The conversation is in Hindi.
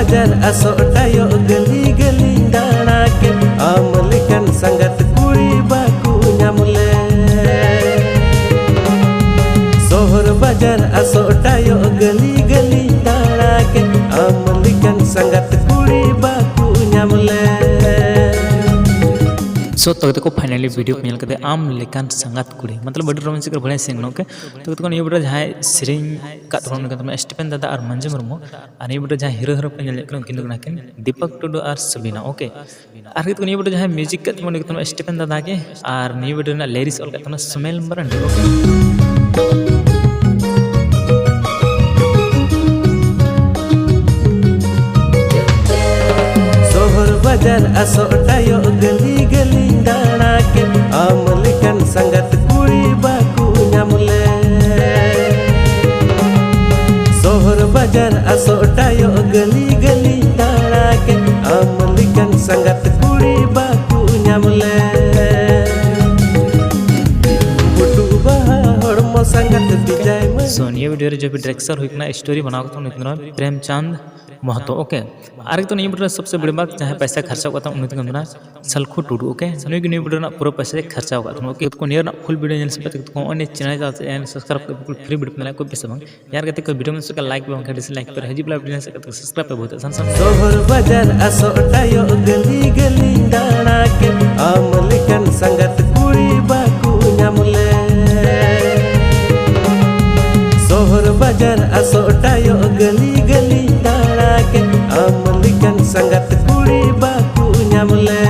बाजार असोटायो गली गली दाना के आम लेकन संगत कुड़ी बाकू ᱧᱟᱢले सोहर बाजार असोटायो गली गली दाना के आम लेकन संगत कुड़ी बाकू ᱧामले। सो तो फाइनली वीडियो को नेल करते आम लेकान संगात कुड़ी मतलब बड़ी रोमांचिक बढ़िया सिंगनो के तो ये बड़ा जहाँ सेरिंग का स्टीफेन दादा और मंजू मुर्मू और ये बड़ा जहाँ हीरो हीरो पे किन दीपक टुडू और सबीना ओके और ये बड़ा जहाँ म्यूजिक का स्टीफेन दादा के और ये बड़ा लिरिक्स ऑल का सुमेल मरांडी ओके बाजार असोटायो गली गली दाना के आम लेकन संगत कुड़ी बाकू ᱧᱟᱢले सोहर बाजार असोटायो गली गली दाना के आम लेकन संगत कुड़ी बाकू ᱧामले सो ये वीडियो रे जो भी डायरेक्टर हुई स्टोरी बनाओ तो प्रेमचंद महतो ओके और तो नहीं बड़ा सबसे बड़ी बात जहाँ पैसा खर्चा होगा उन्हें सलखू टूडू ओके सनी की वीडियो पूरा पैसा खर्चा होगा ओके तो नियर फुल वीडियो जन से चैनल सब्सक्राइब फ्री वीडियो में कोई पैसा यार कहते कोई वीडियो में लाइक बांग डिसलाइक पर हजी वाला वीडियो से सब्सक्राइब पे बहुत आसान सोहर बाजार असोटायो गली गली दाना के आम लेकन संगत कुड़ी बाकू ᱧामले सोहर बाजार असोटायो गली गली दाना के आम लेकन संगत कुड़ी बाकू ᱧामले।